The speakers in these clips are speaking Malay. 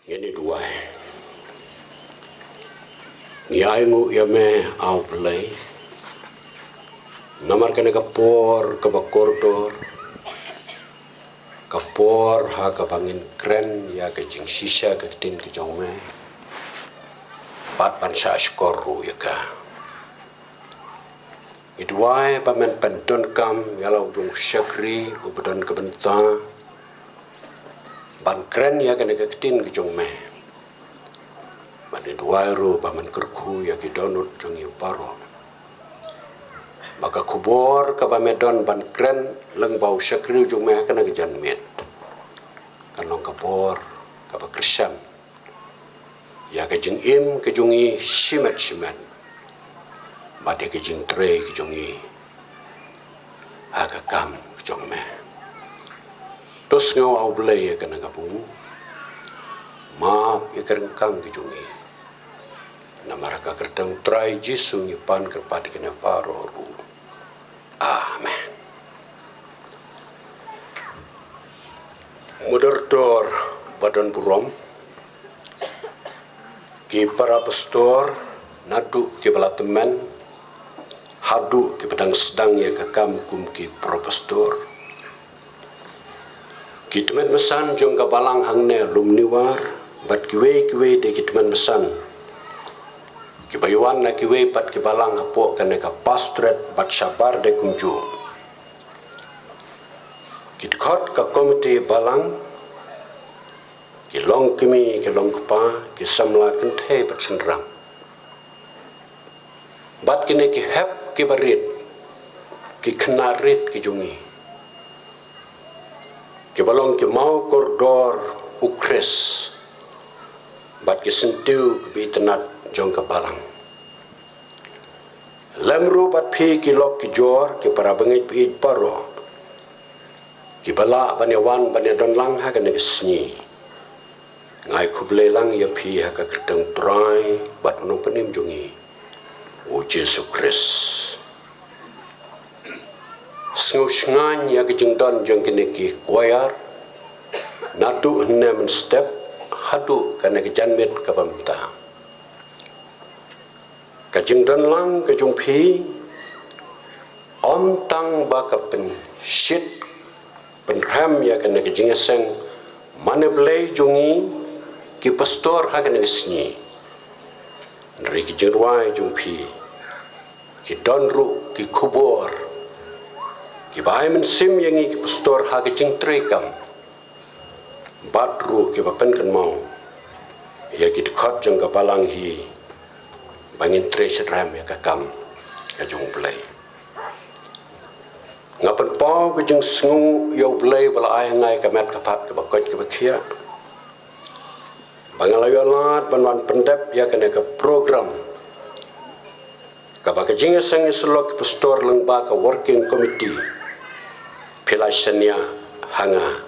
Ini dua. Ni aingu ya me au play. Namar kene kapor ke bakordor. Kapor ha ka bangin kren ya ke jing shisha ke tin ke jong me. Pat pan sa skoru ya ka. Idwai pamen penton kam yalau jong syakri ubedon ke benta. Ban kren ya kene ke tin ke jong me. Ban idwai ro pamen kerku ya ke donut jong yu paro. Maka kubor ka bamedon ban kren leng bau syakri jong me kana ke jan met. Kanong kapor ka ba krisyan. Ya ke jing im ke jongi shimet. Made ke jing tre ke jongi. Ha ka kam ke jong me. Tos ngau au blay ya kana kapung. Ma ya kerengkang ke jongi. Namara ka kertang trai jisu ngipan kerpadi kena paroru. Amen. Moderator badan burom ki para pastor nadu ki balatemen hadu ki pedang sedang ya kakam kum ki pro pastor ki temen mesan jong ka balang hangne lumniwar bat kiwe de ki temen mesan ki bayuan na kiwe pat ki balang hapo kane ka pastret bat sabar de kumju ki dekat ka komite balang ki long kimi ki long kpa ki samla kenthe pat sendrang bat kine ki hep ki barit ki knarit ki jungi ki balong ki mau koridor ukres bat ki sentiu ki bitenat jong ka balang lemru bat phi ki lok ki jor ki para bangit pi paro ki bala banyawan banyadon lang ha kan snyi ngai kuble lang ya phi ha ka keteng trai bat unong penim jungi o Jesu Kris sngu sngan ya ke jengdon jeng kene ki kuayar nadu nem step hadu kana ke janmet ka bamta ka jengdon lang ke jung phi om tang ba ka pen shit pen ram ya kana ke jengeseng maneblay jungi ki pastor ha kana snyi nri ki jerwai jung phi ki donru ki kubor ki bai men sim yangi ki pastor ha ki jing trekam batru ki bapen kan mau ya ki dekat jeng ka balang hi bangin tres ram ya ka kam ka jung play ngapan pau ki jing sngu yo play bala ai ngai ka met ka pat ka bakot ka bakhia bangalayolat banwan pendep ya kena ke program kabaka jinga sang islok pastor lang ba ka working committee pilasanya hanga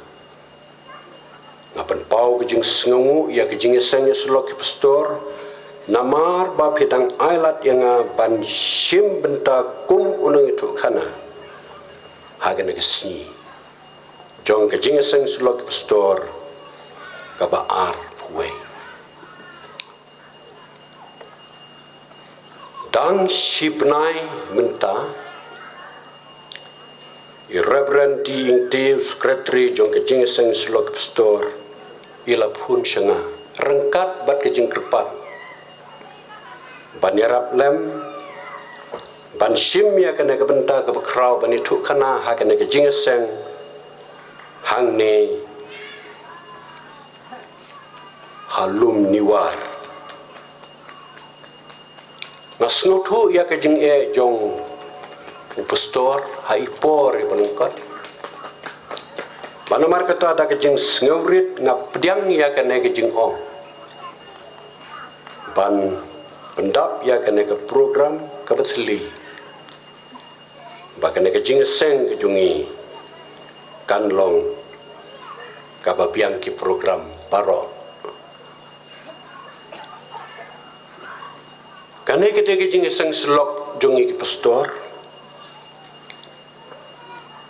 ngapan pau ke jing sngu ya ke jinga sang islok pastor namar ba pitang ailat yang ban sim benta kum unang itu kana haga ke sni jong ke jinga sang islok pastor kaba ar way dan sipnai menta Reverend Ingti Secretary jong ke jing sang slok pastor ila phun sanga rengkat bat ke jing kerpat ban yarap lem ban sim ya kana ke benta ke bakrau ban itu kana ha kana ke jing sang hang ne halum niwar ngasnuthu ya ke jing jong upastor hai por ibanungkat banamar kata ada ke jing ngawrit ngap pediang ya ke ne ke jing ong ban pendap ya ke ne ke program ke betli ba ke ne ke jing seng ke jungi kanlong ka babiang ki program paro kane kita kijing isang slok jungi ki pastor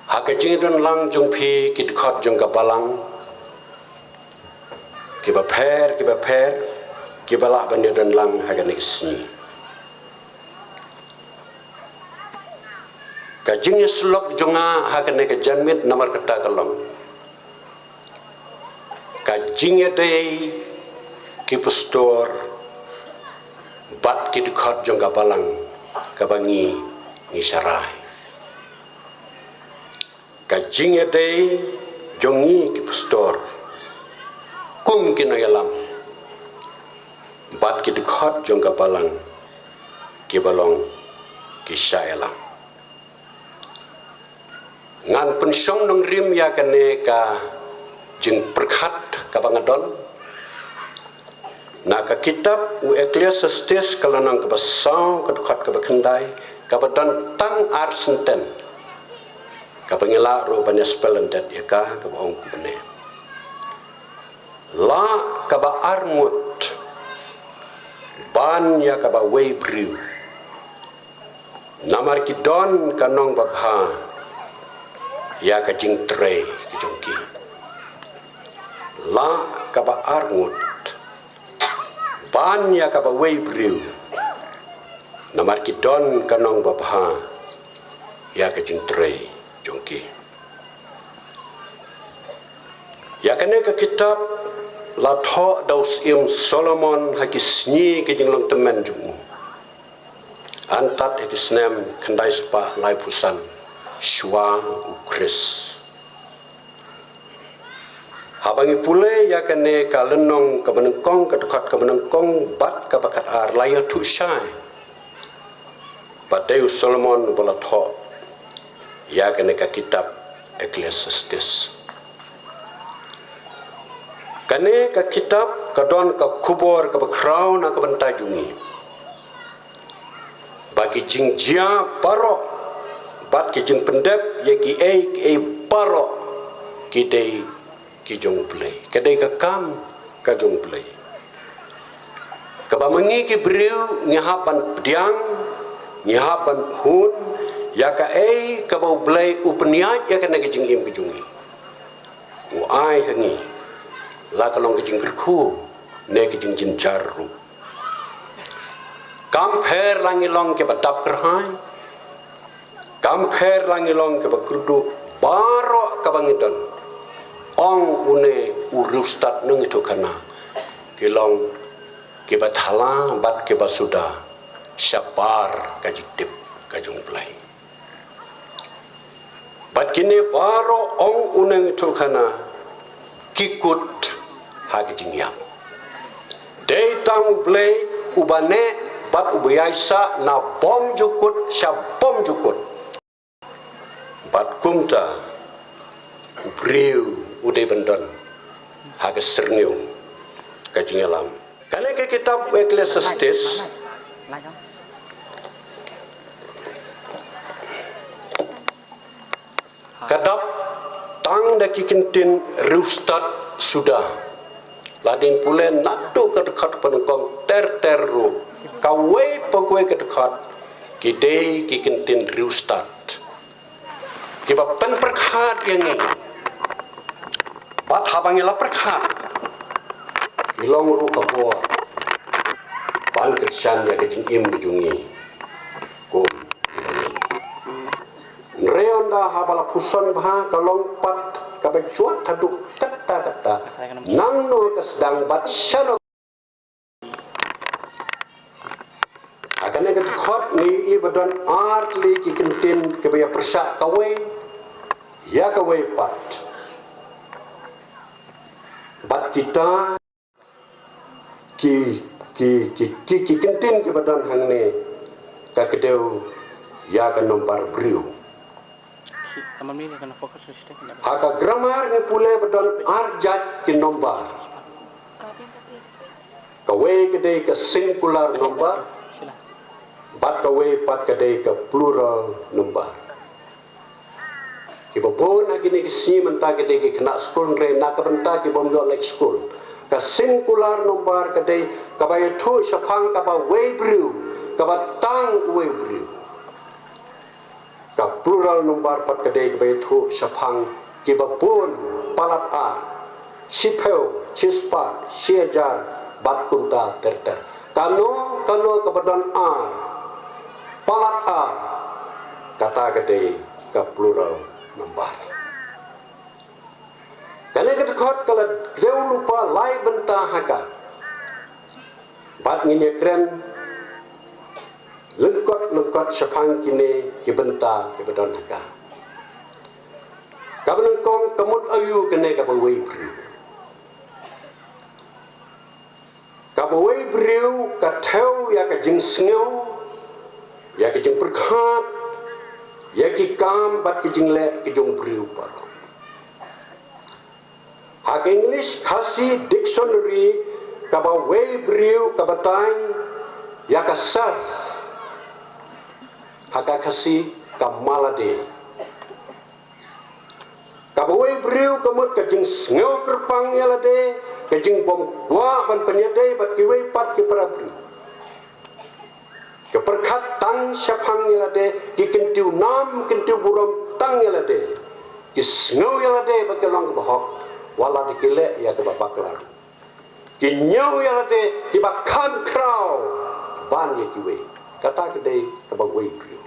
haka jing don lang jung phi ki dekat jung ka balang ki kiba pher kiba lah bani dan lang hagan isni ka jing slok jonga hagan ke janmit namar kata kalong ka jing dei ki pastor bat ki dikhat jonga balang ka bangi ni sarai ka jing dei jongi ki pastor kum ki no yalam bat ki dikhat jonga balang ki balong ki syaelam ngan pensyong nong rim ya kane ka jing perkhat ka bangadon na ka kitab u Ecclesiastes kalanang ka basau ka dikhat ka bakandai ka badan tang arsenten ka bangila ro banya spelendet ya ka baong kubne la ka ba armut ban ya ka ba weibriu namar ki don kanong babha ya ka jing tre ki jongki la ka ba armut ban ya ka ba weibriu namar ki don kanong babha ya ka jing tre jongki ya kane ka kitab la tho daus im Solomon hakisni ke jing long temen jung antat hakisnem khandai spa lai pusan shwa ukris habangi pule ya kane ka lenong ka menengkong ka dekat ka menengkong bat ka bakat ar laya tu syai Padeu Solomon bola tho ya kane ka kitab Ecclesiastes kane ka kitab kadon ka kubor ka crown ka bantajungi bagi jing jia paro bat ki jing pendep ye ki paro ki dei ki jong play kadai ka kam ka jong play ka bamangi ki briu nyahapan pediang nyahapan hun ya ka ka bau play upniat ya kana ki jing im ki jungi u ai hangi la kalong kijing kerku ne kijing jin jaru kampher langilong ke batap kerhai kampher langilong ke bakrudu baro kabangidon ong une urustat nung itu kana kilong ke bathala bat ke basuda syapar kajidip kajung play bat kini baro ong une itu kana kikut hagi jingyam dei tang blay ubane bat ubayaisa na bom jukut sya bom jukut bat kumta ubriu udai bendon hagi serniu ka jingyalam kale ke kitab Ecclesiastes kadap tang da kikintin rustat sudah ladin pulen natu ke dekat penengkong ter-teru kawai pokoi ke dekat kidei kikintin rustat kiba pen perkhat yang ini bat habangila perkhat kilong ru kabor ban kersan ya kejing im kejungi kum Reonda habala puson bah kalong pat kabecuat haduk kata nangno kesedang bat syano akan ke khot ni ibadon artli ki kentin ke baya persak kawe ya kawe bat kita ki kentin ke badan hangne ka kedeu ya kan nombar briu haka grammar ni pule bedon arjat ki nombar kawe kedai ke singular nombar bat kawe pat kedai ke plural nombar ki babon lagi ni si menta kedai ki kena school re nak benta ki bom yo like school ka singular nombar kedai ka bay thu shapang ka ba we brew ka ba tang we brew ka plural nombar pat kedai ke bay thu shapang ki babon palat a Sipeu, Cispat, Siejar, Bat Kunta, Terter. Kano kebadan ar, palat ar, kata gede ke plural nambar. Karena ketekot kalau dia lupa lai bentah haka. Bat ngini keren lengkot syapang kini ke bentah ke badan haka. Kapan kong kemud ayu kene kabawai beriu. Kabawai beriu katau ya ka jeng sengau, ya ka jeng perkat, ya ki kam bat ki jeng le ki jeng beriu par. Hak English kasih dictionary kabawai beriu kabatai ya ka surf. Hak kasih kamalade. Kabawai beriu kemud kajing sengau kerpang yalade, kajing bom gua ban penyedai bat kiwai pat ke perabri. Keperkat tang syapang yalade, ki kentiu nam kentiu buram tang yalade, ki sengau yalade bat kelong kebahok, wala dikilek ya kebabak lalu. Ki nyau yalade, ki bakan krau, ban ya kiwai. Kata kedai kabawai beriu.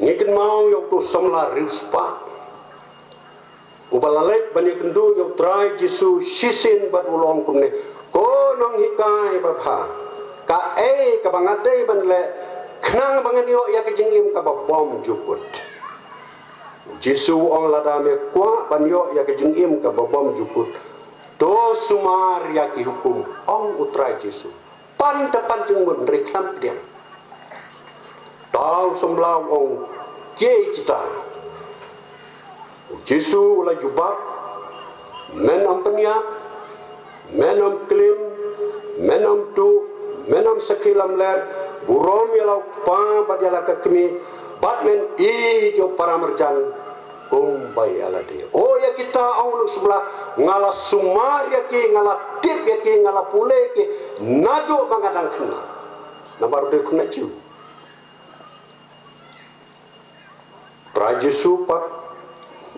Ngikin mau yang tu semla rispa, ubalalek banyak kendu yang try Jesu sisin bat ulong kumne, ko nong hikai bapa, ka kabangadai banle, kenang banganyo ya kejengim kababom jukut. Jesu ong ladame kwa banyo ya kejengim kababom jukut, to sumar ya ki hukum ong utrai Jesu, pan depan jengmun reklam dia. Tahu semblau ong kiai kita. Jesu ulah jubab, menam peniap, menam klim, menam tu, menam sekilam ler, burom yalau pa badala kekemi, batmen jo para merjan, kumbai alade. Oh ya kita ong sebelah ngalah sumar ya ki, ngalah tip ya ki, ngalah pule ki, nado mangadang kena. Nampak dia kena cium. Raja Supak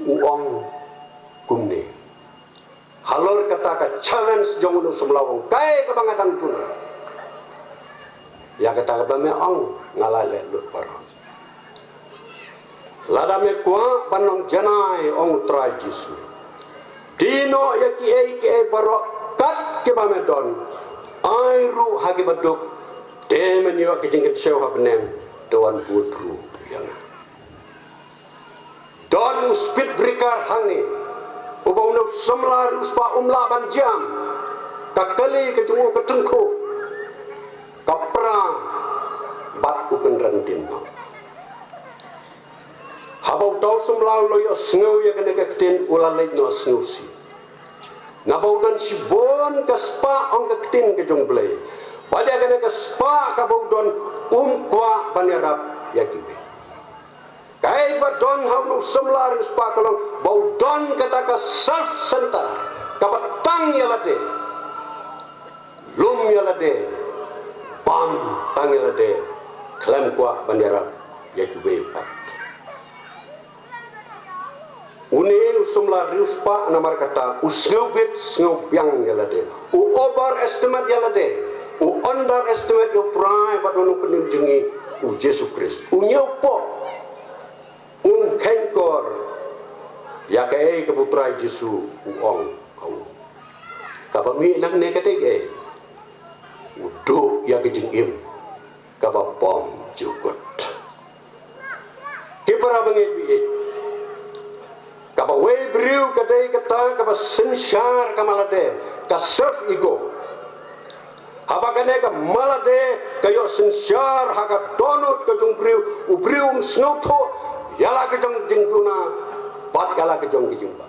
uang kumne. Halor kata challenge jong lu semlawang kai kebangadang tuna. Ya kata bame ong ngalale lut paro. Ladame kwa banong janai ong trai Jesu. Dino ya ki baro kat ke bame don. Ai ru hagi baduk demen yo ke jengket sew habneng doan budru yang don speed breaker hangi ubau no semla ruspa umla ban jam kakali ke jungu ke tengku kapra bat uken rendin habau tau semla lo yo sngau ya kene ke tin ulalai no sngau si ngabau dan sibon ke spa ong ke tin ke jung blai pada kene ke spa kabau don kwa banirap ya kibe kai badon hau semlar spa kalong bau don kata ka self center kabatang yalade lum yalade pam tang yalade klem kwa bandera yakube pat une semlar spa namar kata usnobit snobyang yalade u overestimate yalade u underestimate yo prai badon kenim jengi u Yesus Kristus u nyopo kenkor ya ke keputra Jesu uong kau kabami nak ne kate uduk ya ke jengim kabapom jukut kipara bangit biit kabawe briu kate kata kabasensyar kamalade kasef ego habakane ka malade kayo sensyar haga donut ka jung briu ubriu snoto yala kejong jengtuna pat kala kejong kijumba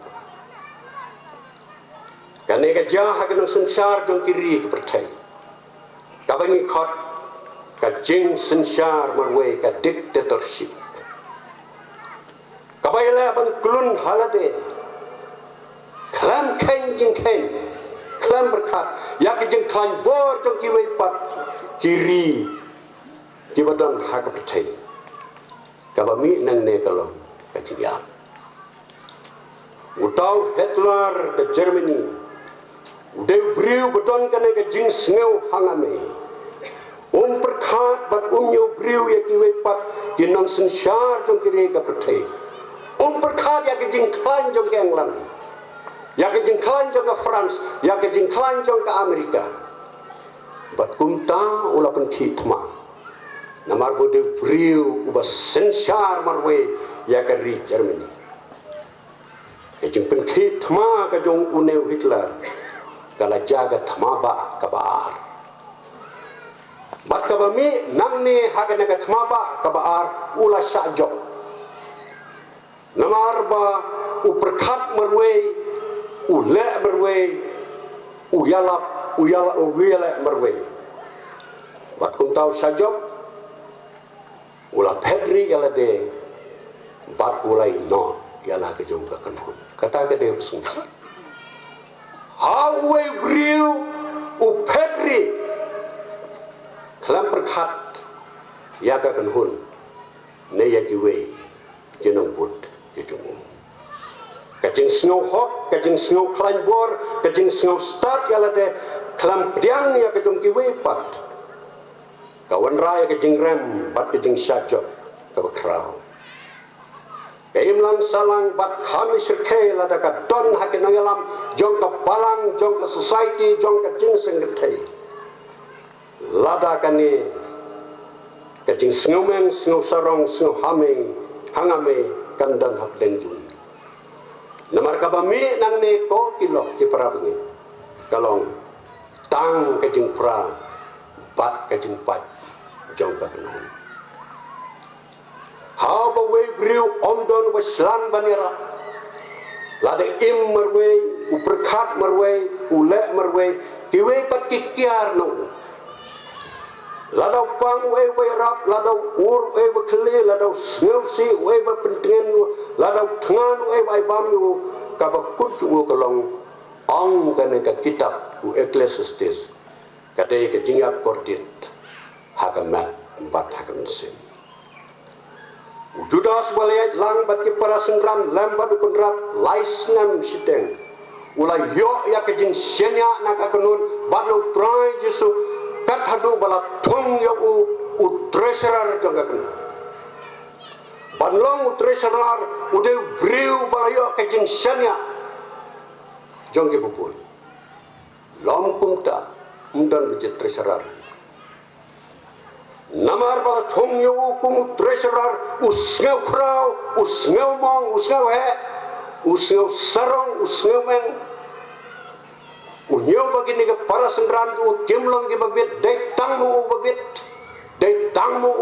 kane ka jah hagenang sensar jong kiri ke pertai kabangi khot ka jing sensar marwe ka dictatorship kabayala ban kulun halade klam keng jing keng klam berkat ya ke jeng klan bor jong kiwai pat kiri kibadan hak pertai kabami nang ne kalong kajiya Utau Hitler ke Germany. Udeu briu beton kene ke jing sneu hangame. Perkhat bat nyo briu ya kiwe pat ginang sensyar jong kiri ke pertai. Perkhat ya ke jing klan jong ke England. Ya ke jing klan jong ke France, ya ke jing klan jong ke Amerika. Bat kumta ula pen khitma. Namar bode briu uba sensyar marwe ya ke ri Germany. Ke jing pen khitma ke jong uneu Hitler. Kala jaga thamaba kabar. Bat kabami nang ni haga naga thamaba kabar ula syajok. Namar ba uperkhat merwe ule merwe uyala merwe. Bat kum tahu syajok ula pedri yala de bat ulai no yala ke jumpa kanhun. Kata ke de sung. How we brew upedri kelam perkhat ya ka kanhun ne ya kiwe jenong bud jejung kajing snow hot kajing snow climb bor kajing snow start ya lade kelam priang ya kajong kiwe pat kawan raya kajing rem bat kajing syajok ka bakrau kaim lang salang bat kami sirke lada ka don hakin ngalam jong ka balang jong ka society jong ka jing senggetei lada kani kajing snowman snow sarong snow hangame kandang hak lenjun namar kabami nang ne ko kilo ki parabni kalong tang kajing pra bat kajing pat jong ka kanun how ba we brew omdon waslan banira lada im marwe uperkhat marwe ule marwe kiwe pat kikiar no ladau pang we rap ladau ur we kle ladau snelsi we pentingan ladau tngan we bam yu ka bakut u kalong ang kane ka kitab u Ecclesiastes kate ke jingap kordit hakamat empat hakam sim Judas balai lang bat ki para sengram lambat kunrat laisnam siteng ulai yo ya ke jing senya nakakunun banu trai jesu kat hadu bala thong yo u treasurer jangakan banlong treasurer ude briu bala yo kajing sanya jongge bupul lom kumta undan bije treasurer namar bala thong yo kum treasurer usngeu krau usngeu mong usngeu he usngeu sarong usngeu meng unyo begini ke para sengran tu kimlong ke babit dai tang mu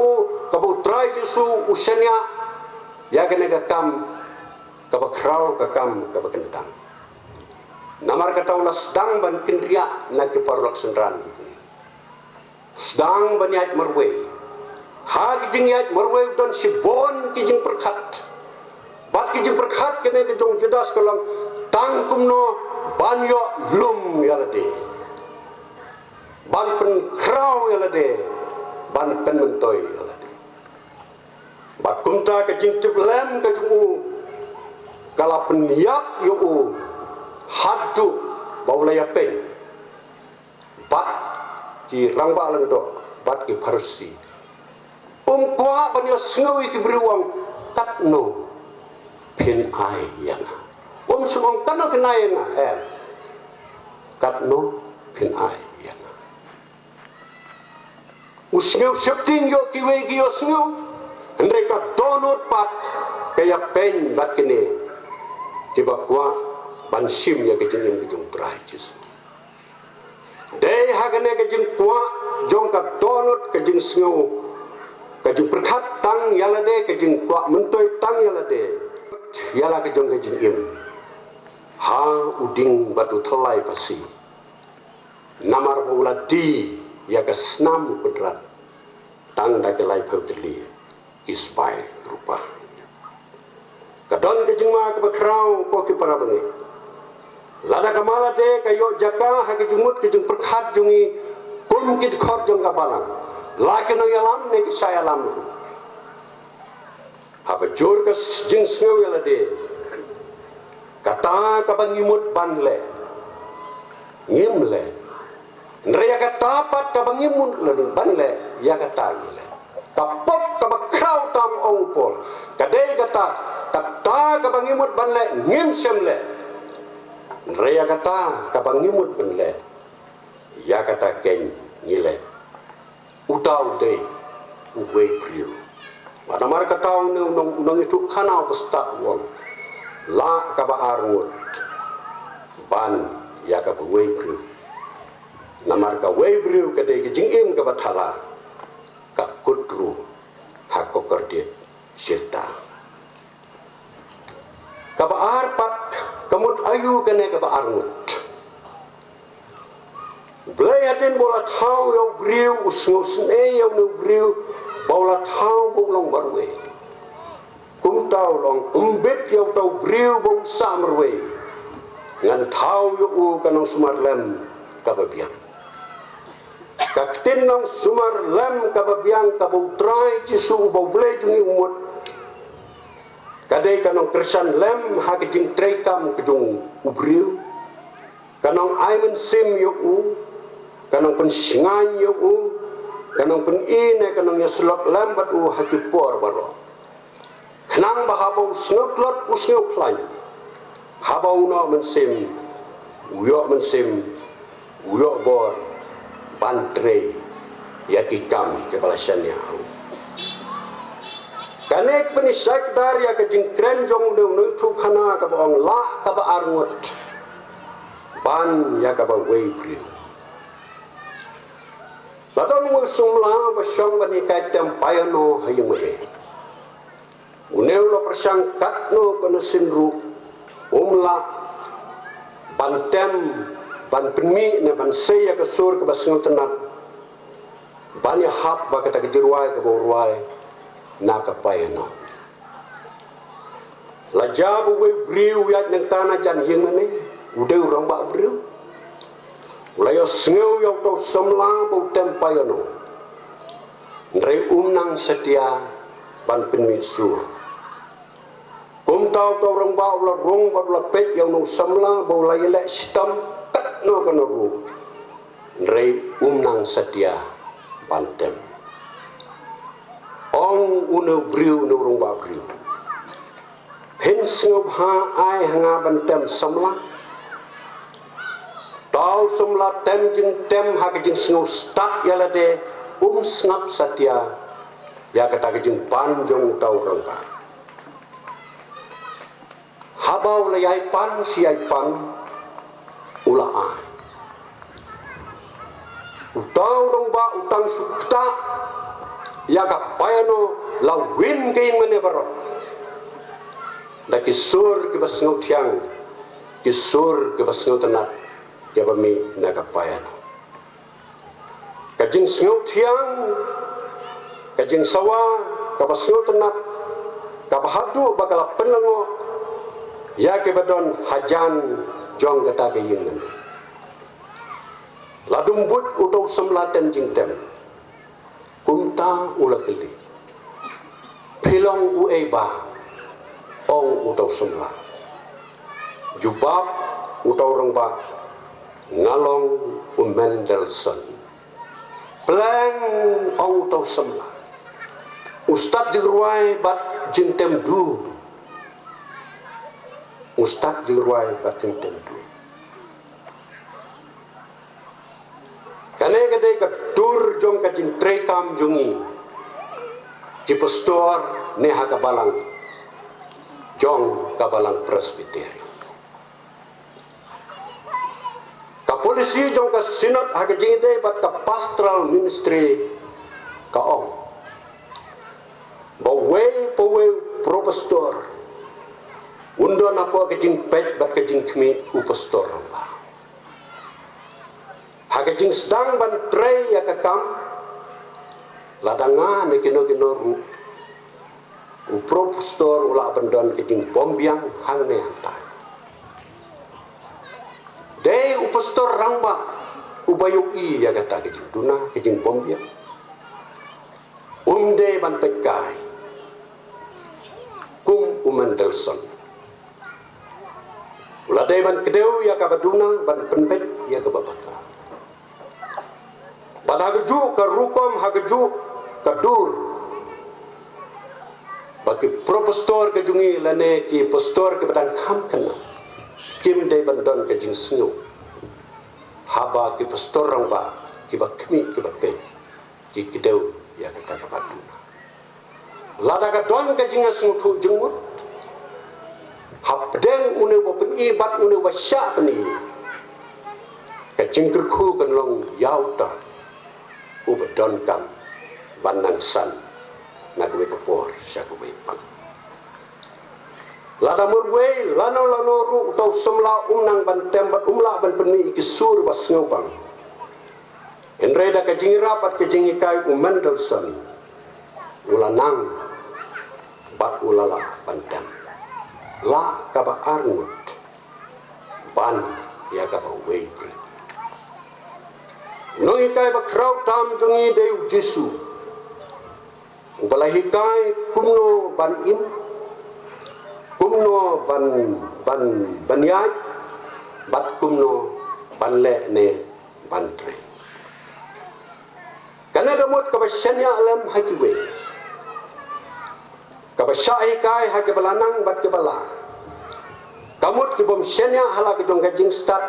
kabu trai jesu usenya ya kene ke kam kabu krau ke kam kabu kentang namar kata ulas sedang ban kindria na ke parlok sengran sedang banyat merwe ha kijing yat merwe don sibon kijing perkhat bat kijing perkhat kene ke jong Judas kolong tang kumno banyo lum yalade ban pen krau yalade ban pen mentoy yalade bat kumta ke jing tiblem ke jungu kala peniap yo hadu baulaya pen bat ki rangba lendo bat ki parsi kwa banyo snoi ki briwang katno pin ai yana sumong kano kinaya nga katno pinay yan usngew septing yo kiwe kiyo sngew andre ka donut pat kaya pen bat kini kibakwa bansim ya kejeng kejeng trajis day hagane kejeng kwa jong ka donut kejeng sngew kejeng perkhat tang yalade kejeng kwa mentoy tang yalade yala kejeng im ha uding batu thalai pasi namar bola di ya ke snam pedrat tang da ke lai phautli ispai rupa kadon ke jingma ke bakrau ko ki parabani lada kamala de kayo jaka ha ke jumut ke jing perkhat jungi kum kit khot jong ka balang la ke no yalam ne ki saya lam ha ba jor ke jing sneu yala de kata kabangimut banle ngimle nreya kata pat kabangimut banle ya kata ngile kapok kabakraw tam ongpol kadai kata kabangimut banle ngim semle nreya kata kabangimut banle ya kata ken ngile utau de uwe priu pada mar kata nong itu kana bestak wong la kaba arngut ban ya kaba uwe priu namar ka uwe priu kadai jingim kaba thala ka kutru hakokordit sirta kaba arpat kamut ayu kene kaba arngut Blai hatin bola thau yo briu usne yo no briu bola thau bolong barwe kum tau long umbit yo tau briu bong samrwe ngan thau yo u kanong sumarlem kababiang kaktin nong sumarlem kababiang kabutrai cisu bau blai jungi umut kadai kanong kersan lem hakijing trekam kejung ubriu kanong aimen sim yo u kanong pensingan yo u kanong penine kanong ya slot lambat u hakipor baro kanang bahabau snoklot usnyo klan habau no mensim uyo bor bantre yakikam kebalasanya kanek penisak dar ya kejing krenjong nu tu khana ka bong la ka ba arngut ban ya ka ba wei pri Ladon mo sumla basyang bani kaitam payano hayung mele. Uneu lo persang katno kono sinru umla bantem ban penmi ne ban seya ke sur ke basngu tenat bani hap ba kata ke jirwai ke borwai na ka payano. La jabu we briu ya nang tanah jan hing mene udeu rong ba briu. Layo sengau yo tau semla bau tempayano nrei nang setia ban penmi sur kum tau rong bau la rong bau la pet yo no semla bau la yele sitam tak no kono ru nrei nang setia bantem ong uno briu no rong bau briu hen sengau ha ai hanga bantem semla Tau semla tem jing tem hak jing snow stat yala de snap satya ya kata jing panjong tau rangka habau layai pan siai pan ula ai utau rongba utang sukta ya ka payano la win gain mane baro da kisur ke basngo tiang kisur ke basngo tenat Jaba mi nakapayano. Kajing sengau tiang, kajing sawa, kabasngo tenat, kabahadu bakala penengo, ya kebadon hajan jong kata kayingan. Ladumbut utau semlaten jingtem, kumta ula keli, pilong ueba, ong utau semla, jubab utau rengba. Ngalong Mendelson Pleng ong tau semla Ustad jirwai bat jintem du Ustad jirwai bat jintem du Kane kade kedur jong kajin trekam jungi Ki pastor neha kabalang Jong kabalang presbiteri Polisi jong ka sinot hak jingde bat ka pastoral ministry ka ong bawe profesor undo na po ka jing pet bat ka jing kmi upastor hak jing sedang ban trei ya ka kam ladanga me kino ru profesor ula bandon ka jing bombiang hang ne hantai Dei upastor rangba ubayoi ya kata kejing tuna kejing bombia unde ban pekai kum Mendelson Uladai ban kedeu ya ka baduna ban penbet ya ka babaka. Ban hagju ka rukom hagju ka dur. Bagi propastor ke jungi lane ki pastor ke badang kham kana. Kim dai ban don ke jing snu. Haba ki pastor rang ba ki ba kmi ki ba pe. Ki kedeu ya ka ka baduna. Lada ka don ke jing snu thu jungmut. Habdeng une bo pen ibat une wa sya ni. Ka jingkur khu kan long yau ta. U ba don kam banang san na kuwe kapor sya kuwe pang. Lada murwe lano ru tau semla umnang ban tembat umla ban penmi ikisur bas ngobang. Enreda ka jingi rapat ka jingi kai Mendelssohn. Ulanang bat ulala bantam. La kaba Arnold ban ya kaba Weber nongi kai ba krau tam jungi deu Jesu balahi kai kumno ban im kumno ban yai bat kumno ban le ne ban tre kana gamot kaba shanya alam hakiwe kaba syai kai hakibalanang bat kebala kamut ki bom senya hala ke jong gajing start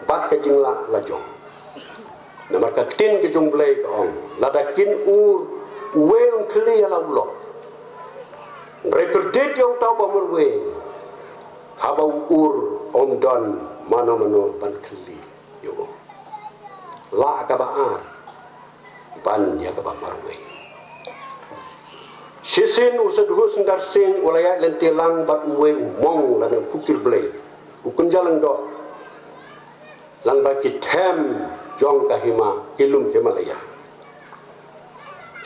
bat ke jing la lajong namar ka tin ke jong blai ka ong ladakin we un khli ala ulo rekordet yo ta ba mur we haba om don mano ban khli yo la ka ba ar ban ya ka ba mar we Sisin usad hus ndar sing ulaya lentilang bat uwe mong lan kukir blay ukun jalang do lang ba ki them jong ka hima kilum Himalaya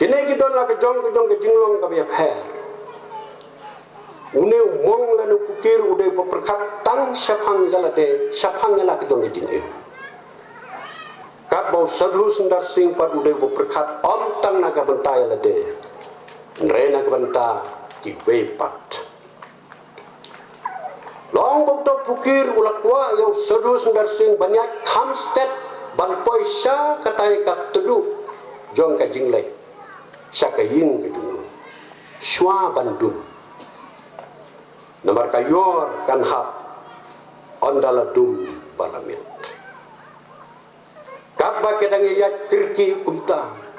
kene ki don la ka jong ka jinglong ka ya pher une mong lan kukir ude perkat tang syapang galade syapang la ka jong ka jing kat bau sadhus ndar sing pat ude perkat om tang naga bentai lade Rena kebanta ki wepat. Long bukto pukir ulak tua yang sedus ngar sing banyak kamstet ban poisya katai kat tedu jong ka jinglai. Syaka yin ke jung. Shwa bandum. Namar kayor kan hap ondala dum balamit. Kapba kedang yat kirki kumta.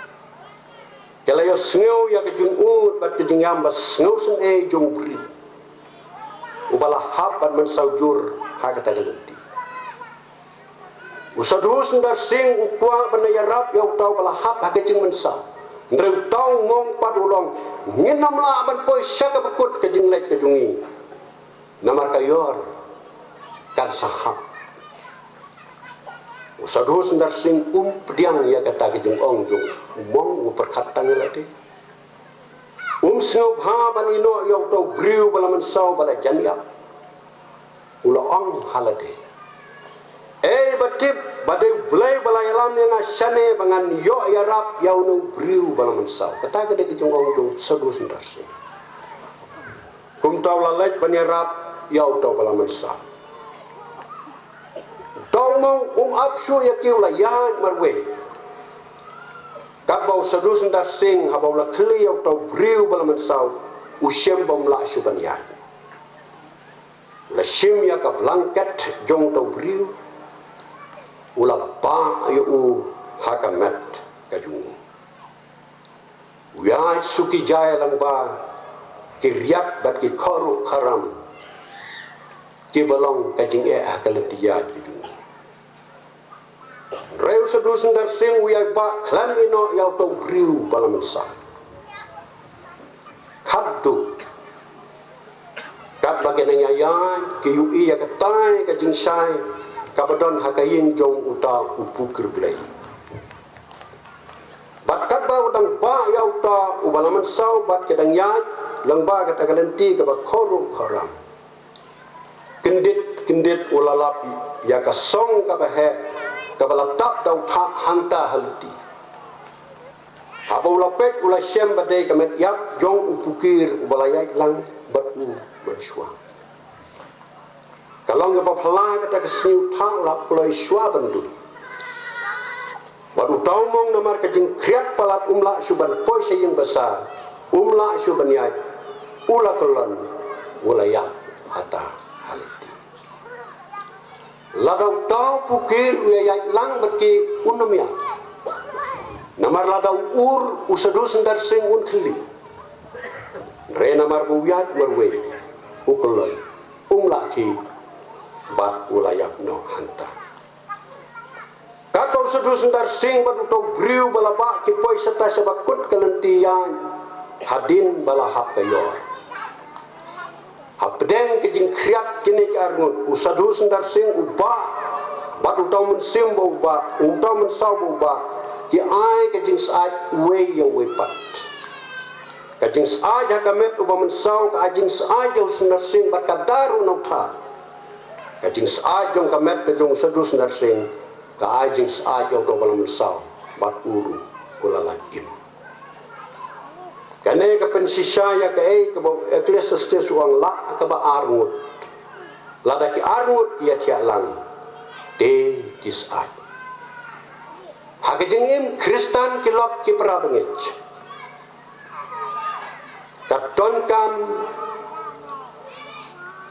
Kalau yo sngeu ya ke jung ut bat ke jing yambas sngeu sung jung bri. Ubala hap ban mensaujur ha kata ganti. Usadus ndar sing ukwa ban ya rap ya utau bala hap ha ke jing mensau. Ndreu tau ngong pat ulong nginam la ban poi syaka bekut ke jing lek ke jungi. Namar kayor kan sahab. Usadus ndar sing pediang ya kata ke jung ong jung mong perkatang lagi snob ha ban ino yo to griu bala mensau bala janiap ula ong halade batip badai blai bala yalam na shane bangan yo ya rap ya no griu bala mensau kata ke de jung ong jung sadus ndar sing kum taw la laj ban ya rap ya to bala mensau Tomong apsu ya kiula ya marwe. Kabau sadus ndar sing habau la khli ya to briu bala mensau usyem bom la suban ya. La shim ya ka blanket jong to briu ula pa ya u hakamat kajung. Uya suki jaya lang ba kiryat bat ki khoru kharam ki balong kajing akaletiyat kajung. Reu sedus ndar sing uyai ba klam ino yau to briu bala mensa. Khaddu kat bagian nyayai ki ui ya katai ka jingsai ka badon hakayin jong uta upu kerblai. Bat kat ba udang ba yau ta ubala mensau bat kedang yai lang ba kata kalenti ka ba khoru kharam. Kendit ulalap ya ka song ka ba he kabala tak dau tak hanta halti. Apa ulapek ula syam badai kamet yak jong upukir ubalayai lang batu bersua. Kalau ngapa pala kata kesniu thang la pulai syua bandu. Baru taumong namar kajing kriat palat umla suban poi sayang besar. Umla suban yai ula kelon wilayah hata haliti. Ladau tau pukir uyayai lang berki unamya. Namar ladau ur usadu sendar sing un khili. Re namar buyat warwe ukelon umla ki bat wilayah no hanta. Katau sedu sendar sing batu tau briu balabak ki poi serta sebakut kelentian hadin balahap kayor. Hapdeng kijing kriat kini ki arngut usadu sendar sing ubah batu tau mensim ubah tau mensau ubah ki ai kijing saat we ya wepat. Kajing saja kamet ubah mensau ka ajing saja sendar sing bat kadaru nauta. Kajing saja kamet kajong sedu sendar sing ka ajing saja ko balam mensau bat uru kulalakim. Kane ka pensisya ya ka ke eklesiastes uang la ka ba arngut. Lada ki arngut ya tia lang te kisat. Hakajing im Kristan kilok ki prabengej. Katon kam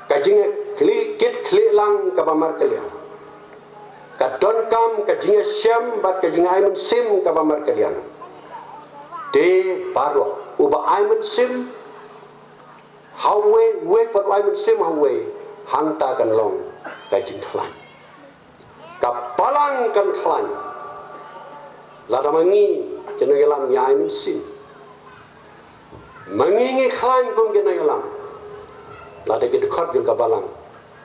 kajing kit lang ka bamar kalian. Katon kam kajing syam bat kajing aimen sim ka bamar kalian. De baro uba aimen sim hawe we pat aimen sim hawe hanta kan long kajing klan. Kapalang kan klan. Lada mangi kena yalam ya aimen sim. Mengingi klan pun kena yalam. Lada ke dekat juga balang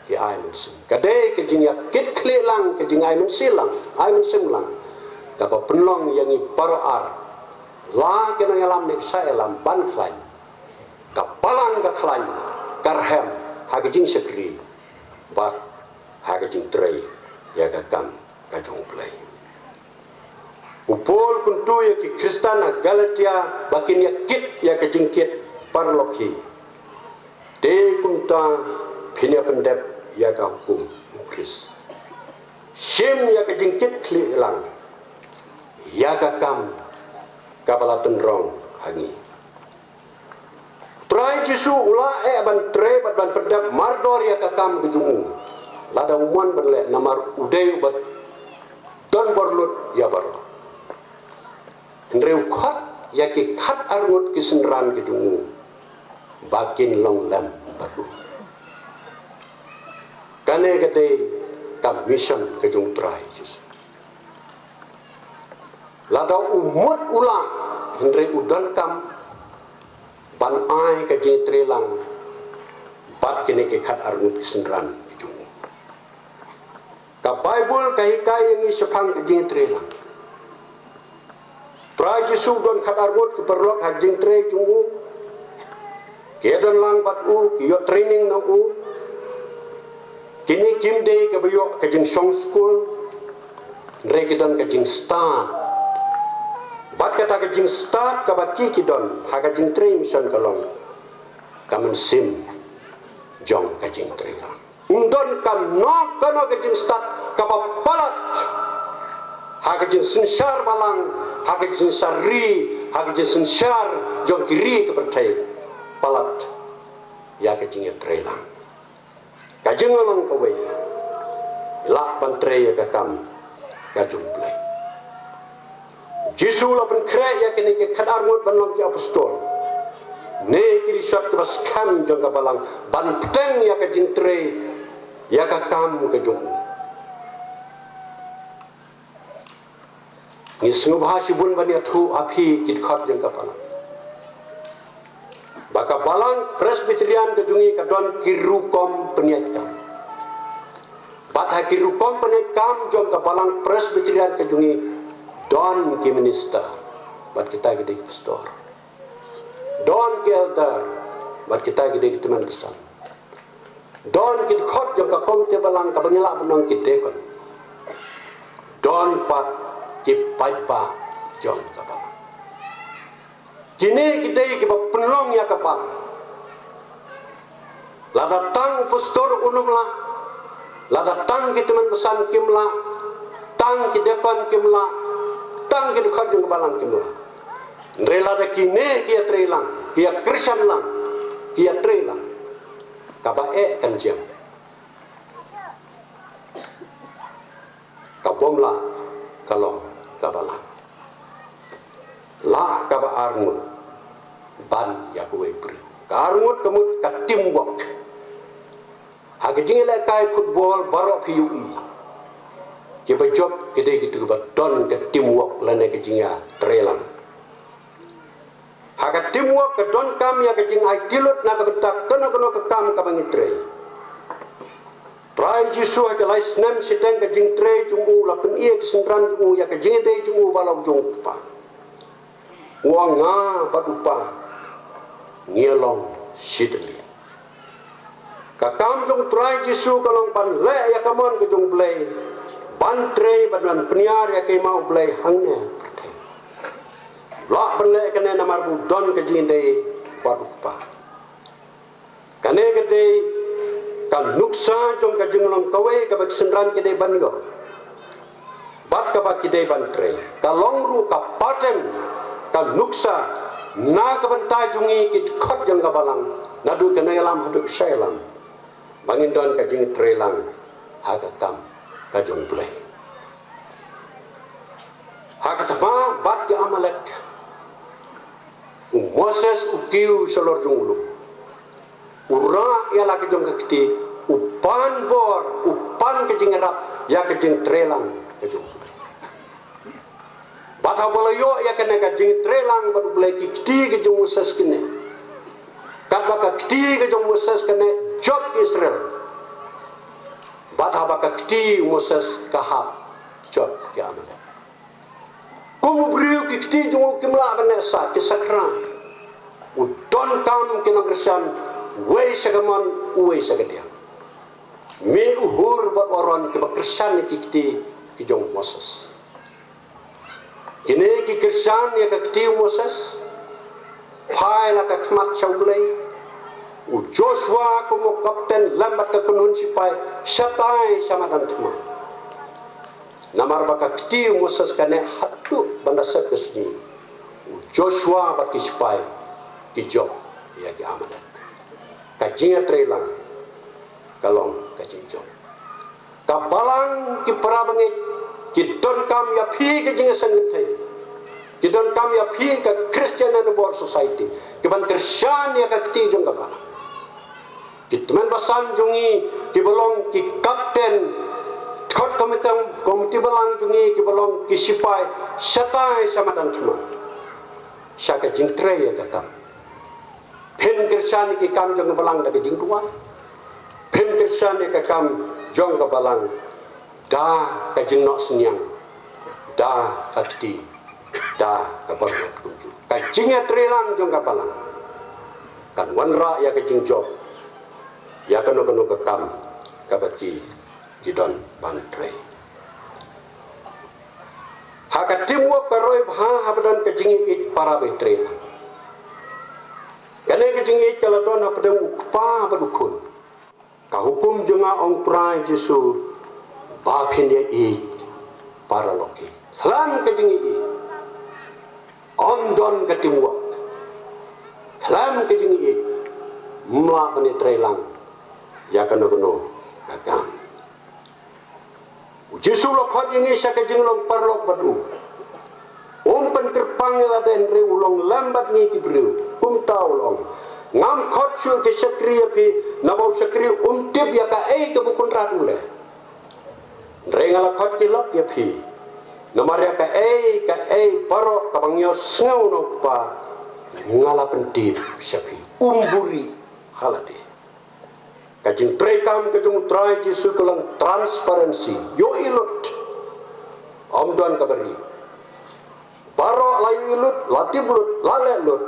ki aimen sim. Kadai ke jing kit klik lang ke jing aimen silang, aimen sim lang. Kapa penlong yang i parar. La kena yalam nek sa yalam ban klan. Kapalang ka klan karhem ha ke jing sekri. Bak ha ke jing trei ya ka kam ka jong play. Upol kuntu ya ki Kristan na Galatia bakin ya kit ya ke jingkit parlokhi. De kunta pinya pendep ya ka hukum Kris. Sim ya ke jingkit kli lang. Ya ka kam kapala tenrong hangi. Trai jisu ula ban tre ban pendep mardor ya ka kam kejungu. Lada umuan berle namar udai ubat don borlut ya bar. Ndreu khat ya ki khat arngut ki senran ki dungu bakin long lam batu kane kate kam mission ke jung trai jis lada umut ulang ndre udan kam ban ai ke je trelang bat kene ki khat arngut ki senran ki dungu ka bible ka hikai yang sepang ke je trelang Prai Jesu don khat argut ke perlok hajing tre jungu. Kedon lang bat u kiyo training nang u. Kini kim day ke bayo ke jing song school. Nre kidon ke jing start. Bat kata ke jing start ka baki kidon ha ke jing tre mission kalong. Kamen sim jong ke jing tre lang. Undon kam nok kano ke jing start ka palat. Ha ke jing sensyar balang hak sari, hak sensar, jom kiri ke pertai, palat, ya kecingnya trelang. Kajeng orang kawai, lah pantrai ya kakam, kajung play. Jisu lah penkret ya kini ke kadarmut banong ke apostol. Ne kiri syat ke baskam jom kabalang, ban peteng ya kajing tre, ya kakam kajung. Ni sungguh bahasa bun bani atu api kit khat jeng kapala. Baka balang presbyterian kejungi kadon kirukom peniatkam. Bat kirukom peniatkam jong kabalang presbyterian kejungi don ki minister. Bat kita gede pastor. Don ki elder. Bat kita gede teman besar. Don kit khat jong kakom te balang kabanyala benong kit dekon. Don pat ki paipa jong kapal. Kini kita ki penlong ya kapal. La datang pastor unum la lada tang ki teman besan kimla, tang ki depan kimla, tang ki dekat jung balang kimla. Rela da kine kia trelang, kia Kristen lang, kia trelang. Kaba kan jam. Kabomla kalong kabala. La kaba arngut ban yakuwe pri. Karngut kemut ka teamwork. Hagijing le kai football barok PUI. Kiba job kede gitu ba don ka teamwork lane kejingya trelang. Haga teamwork ka don kam ya kejing ai tilut na ka betak kono ka kam ka bangi tre. Trai jisu ha lai snem siteng kejing tre jungu la pen ie kesendran jungu ya kejing de jungu balau jung pa. Wanga badupa ngielong sidli. Kakam jung trai jisu kalong ban le ya kamon ke jung blay. Ban tre ban peniar ya ke mau blay hangnya. Lak berlek kena namar budon ke jinde badupa. Kane gede kan nuksa jong ka jenglong kawe ka bak sendran kede bango. Bat ka bak kede ban tre. Kalong ru ka patem kan nuksa na ka bantai jungi kit khot jang ka balang. Nadu kena alam hadu syailam. Bangin don ka jing tre lang haga kam ka jong play. Haga tama bat ya amalek. Moses ukiu selor junglu. Ura ya lagi jong kiti upan bor upan kejing rap ya kejing trelang kejong. Batha bolayo ya kena kejing trelang baru boleh kiti kejong Moses kene. Kata kiti kejong Moses kene job Israel. Batha baka kiti Moses kahap job kiamat. Kumu beriu kiti jong kimla benesa kisakran. Udon kam kinang Kristen wei sagamon uwei sagadiang. Me uhur ba oron ke Kristen kiti kijong Moses. Kini ki Kristen ya kiti Moses. Pai la ka khmat chaulei. U Joshua como kapten lambat ka kunun sipai satai sama dan tuma. Namar ba ka kiti Moses kane hatu banda sakesni. U Joshua ba ki sipai ki job ya ki amadat. Kajinga trelang kalong kajing job. Kabalang ki parabangit ki don kam ya phi kajinga sangitai. Ki don kam ya phi ka Christian and World Society. Ki ban Christian ya ka kti jong ka. Ki teman basan jungi ki bolong ki kapten thot komiti balang jungi ki bolong ki sipai satai sama dan cuma. Syaka jing tre ya ka. Pen Kristen ki kam jong balang da jing tuan. Pen Kristen ki kam jong ka balang da ka jing nok senyang. Da ka kti. Da ka balang kunju. Ka jing trelang jong ka balang. Kan wanra ya ka jing job. Ya kanu ka kam ka baki gidon bantre. Haka timwo karoi bha habdan ka jing it para betre. Kene ke jingi kala don apdem ukpa badukun. Ka hukum junga ong prai Jesu ba phinde i para loki. Hlan ke jingi i. On don ke timwak. Hlan ke jingi i. Mla bani trelang. Ya kano agam. Jesu lokot ini sa ke jinglong parlok badu. Pen terpang la den re ulong lambat ni ki bru kum taulong ngam khot su ke sakriya phi nabau sakri tip ya ka ke bukun ratule re ngala khot ki lok ya phi namar ya ka baro ka bangyo snau no pa ngala pentip sapi umburi halade kajing trekam kajung trai Jesu kelang transparansi yo ilut omdan kabari baro layu ilut, latib lut, lalek lut.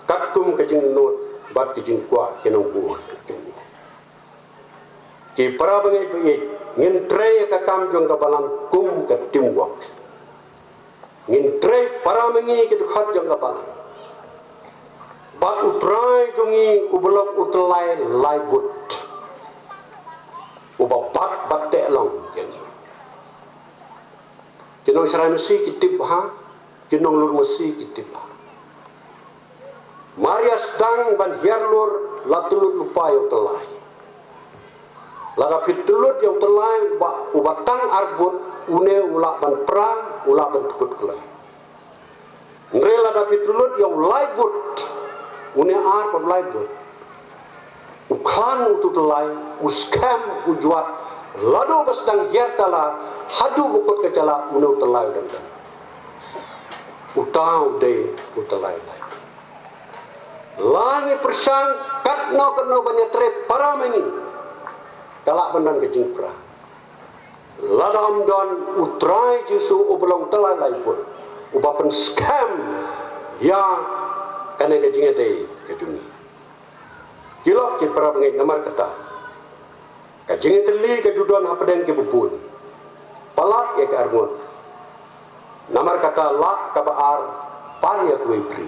Katkum kejing nut, bat kejing kuah kenong buah. Ki para bangai buih, ngin trei ka kamjong ka balang kum ka timwak. Ngin trei para mengi ke dukhat jong ka balang. Bat utrai jongi ubelok utelai lai but. Uba bat long yang ini. Kinong Israel mesti kitip ha, kinong lur mesti kitip ha. Maria sedang ban hiarlur latulut lupa yang telai. Laga fitulut yang telai uba tang arbut une ulak ban perang ulak ban tukut kelai. Ngrela da fitulut yang laibut une ban laibut. Ukhan utu telai uskam ujuat lado basdang hiartala hadu bukut kecala une telai dan utau de utelai lai. Langi persang katno banyak tre para mengi kalak bendan kejing pra lada amdan utrai jisu ubelong telai lai pun ubapen scam ya kane kejing de kejungi kilok ki para mengi namar kata kejing teli kejudan hapadeng ke bubun palat ya ke arngot namar kata la kabar pan ya kuwi pri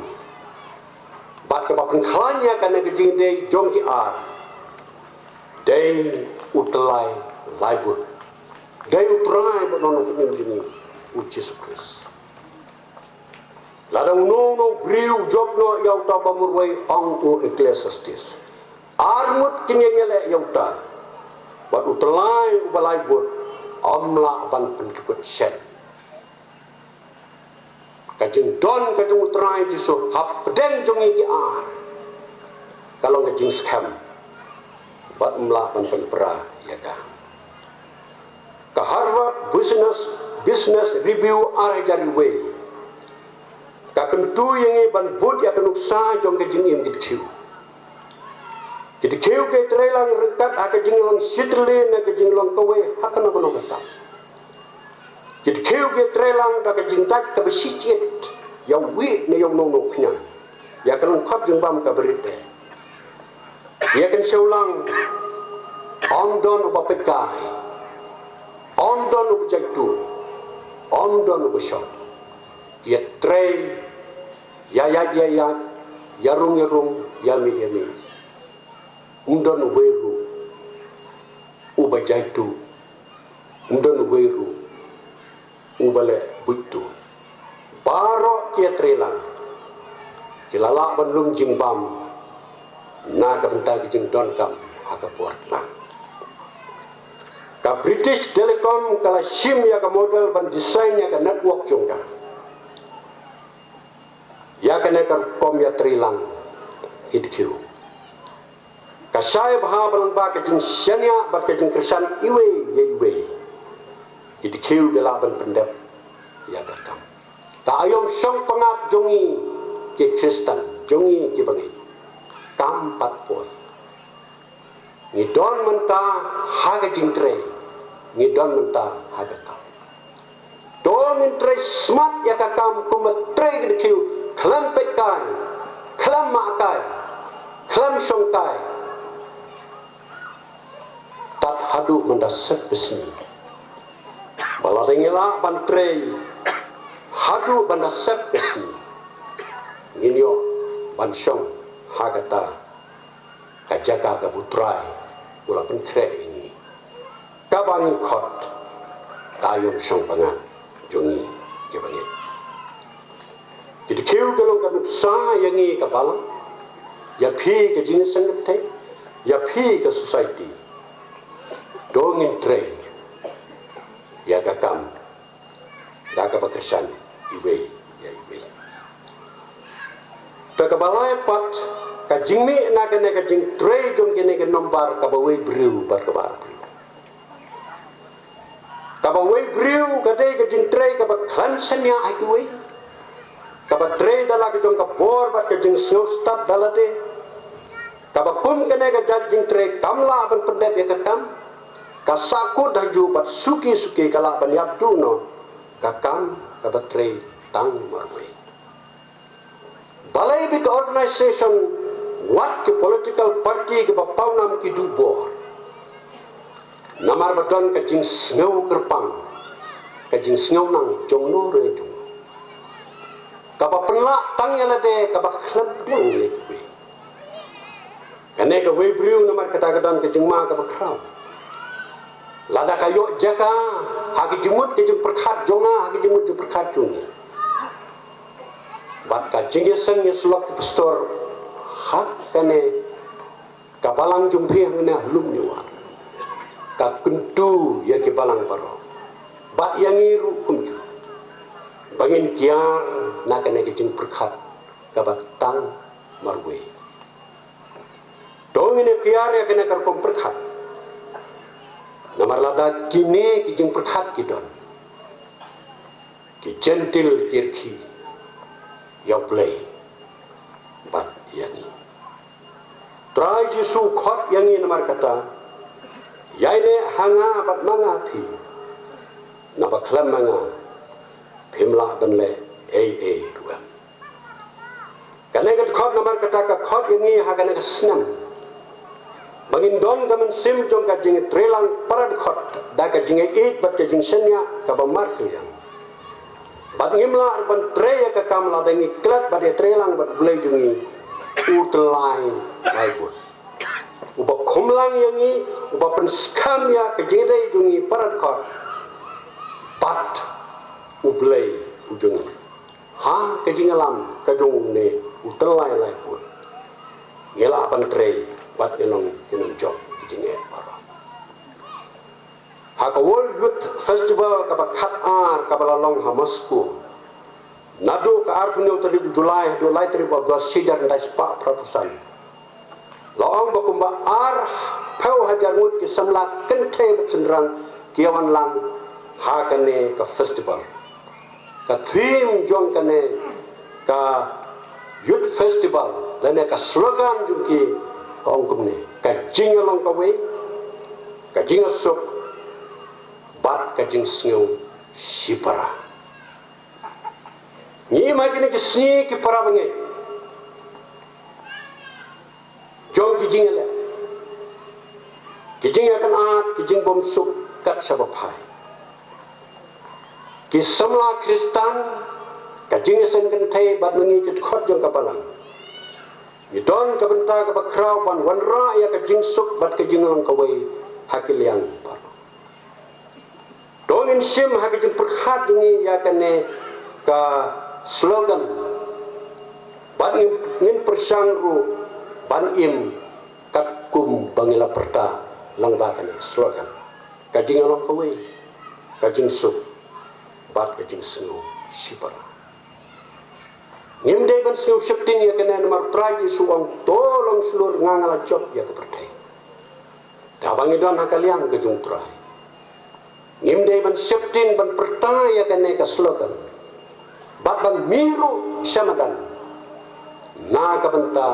bat ke bapen khalanya kana kejing de jong ki ar dei utelai laibut dei utrai banono kunim jini ucis kris lada uno griu jobno yauta pamurwai ong u ecclesiastes armut kinyele yauta bat utelai ubalaibut amla ban pentukut shen kajing don kajing utrai jisu hap pedeng jongi ki ar kalau kajing scam bat melakukan penpera ya kah ke Harvard Business Review are jari way ka kentu yang ban bud ya kenuksa jong kajing im kidkiu ke trelang rengkat akajing long sidle na kajing long kowe hakana kono kata kidkiu ke trelang da kajing tak ka besicit ya wi ne yong nono knya ya kan khap jeng bam ka berite ya kan seulang ondon uba pekai ondon uba jaitu ondon uba syok ya trei ya yarung yami undon uberu uba jaitu undon uberu ubale buitu baro kia trelang kilala banlung jingbam na kabenta kijing don kam aga puartna ka British Telecom kala SIM ya ka model ban design ya ka network jongka ya ka ne ka kom ya trilang idkiu ka sai bha ban ba ka jing syanya ba ka jing krisan iwe idkiu gala ban pendep ya ka kam ta ayom song pangap jongi ke Kristen jongi ke bangi kam patpon ngidon menta haga jingtre ngidon menta haga kam don intre smart ya kakam kumetre gidkiu klam pekai klam makai klam songkai tat hadu mendasep besni balarengela bantre hadu mendasep besni nginyo bansong hagata kajaga kabutrai ula penkre ini kabangi khot kayum song pangan jongi ke bangit jadi kiu kalong kanuk sa yangi kabalang ya phi ke jenis sangat te ya phi ke society dongin tre ya kakam daga bakasyan iwe ya iwe kabalai pat ka jingmi na ka ne ka jing tre jong ke ne ka nombar ka bawe briu bar ka bar briu ka bawe briu ka de ka jing tre ka ba khan sanya ai ku we ka ba tre dala ka jong ka bor ba ka jing snow stop dala de ka ba kum ke ne ka jing tre kamla ban pendep ya ka kam ka sakut daju bat suki kala ban yap tu no ka kam ka ba tre tang marwe balai big organization what ke political party ke bapau nam ki dubor namar badon ka jing snow kerpang ka jing snow nang jong no re jong ka ba penla tang ya de ka ba khlab dong le ki kane ka we briu namar kata ka dan ka jing ma ka ba kram lada kayo jaka hagi jemut ke jeng perkat jonga hagi jemut jeng perkat jungi bat ka jeng yesen yesulak ke pastor hak kane kabalang jumpi hangna hulum niwa ka kentu ya ke balang baro bat yang iru kunju bangin kiar na kane ke jeng perkat ka batang marwe dong ini kiar ya kane kar kom perkat namar lada kini ki jeng perkat ki don ki gentil kirki ya play bat yani trai jisu khot yang ini namar kata yaine hanga bat manga phi naba khlam manga phimla banle ruwa kane kat khot namar kata ka khot yang ini hagane ka snam bangin don gamen sim jong ka jing trelang parad khot da ka jing bat ka jing senya ka bamar kiyang bat ngimla arban treya ka kamla dangi klat bat trelang bat bulai jungi utlai laibut uba khumlang yangi uba penskam ya ka jing dai jungi parad khot bat ublai ujungi ha ka jing alam ka jong ne utlai laibut ngela ban trey bat enong job jinge para haka World Youth Festival ka bakhat ar ka balalong ha Moscow nado ka ar punyo tari Julai tari ba sijar ndai spa prapusan laong bakumba ar pau hajar mut ki samla kenthe sendrang kiawan lang ha kane ka festival ka theme jong kane ka youth festival lane ka slogan jungki kaum ni kajing along kawai kajing asuk bat kajing sngeu sipara ni magini ki sni ki para bange jong kijing le kijing akan at kijing bom suk kat sabapai ki samla kristan kajing sen kan thai bat mengi ket khot jong kapalang Idon ka benta ka bakraw ban wanra ya ka jingsuk bat ka jingang kawai hakil yang par. Dongin sim hak jing perkhat ni ya kane ka slogan ban ngin persangru ban im kat kum bangila perta lang ba kane slogan ka jingang kawai ka jingsuk bat ka jingsu sipara Ngimde ban siu shifting ya kena nomor traji suang tolong seluruh ngangala job ya ke pertai. Dabang idon hakaliang ke jung trai. Ngimde ban shifting ban pertai ya kena ke slogan. Bat ban miru syamadan. Na ka benta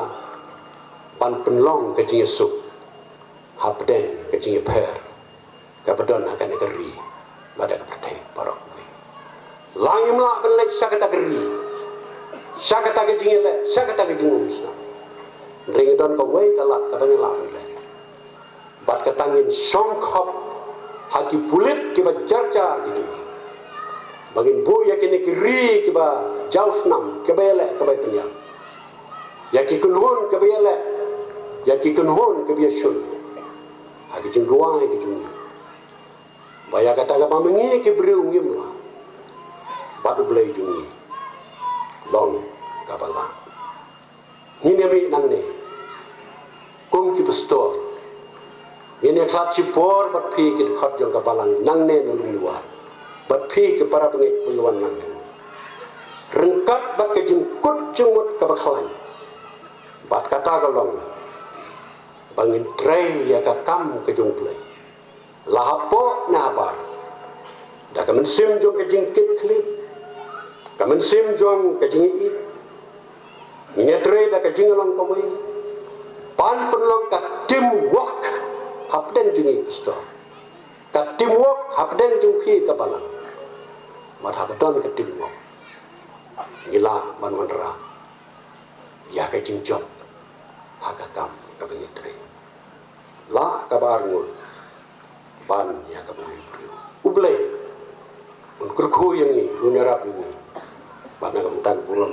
ban penlong ke jing yesuk. Hapden ke jing per. Ka bedon akan negeri. Bada ke pertai parok. Langimla ban lek sakata geri. Syakata ke jingile, syakata ke jingum Islam. Ring don ka wei kalat ka bangin la le. Bat ka tangin songkhop haki pulit ki ba jarjar ki. Bangin bu ya kini kiri ki ba jausnam ke bele ka ba penyang. Ya ki kunhun ke bele. Ya ki kunhun ke biasun. Haki jing ruang ki jung. Baya kata ka pamengi ki breu ngim la. Batu belai jungi. Long kabala ni nemi nang ne kum ki pastor ini khat chi por bat phi ki khat jong kabalang nang ne nang luwa bat phi ki para bangit puyuan nang rengkat bat ke jing kut jumut ka bakhalan bat kata galong bangin trei ya ka kam ke jong play lahapo na bar da ka mensim jong ke jing kit klip kamen sim jong ka jing i ini tre da ka jing long ka wei pan penlong ka teamwork hapden jing i pastor ka teamwork hapden jing khi ka balang mat hapdon ka teamwork ila ban manra ya ka jing job haka kam ka bani tre la ka bar ngul ban ya ka bani ublay un kurkhu yang ni unarap ni Bana kam tag bulam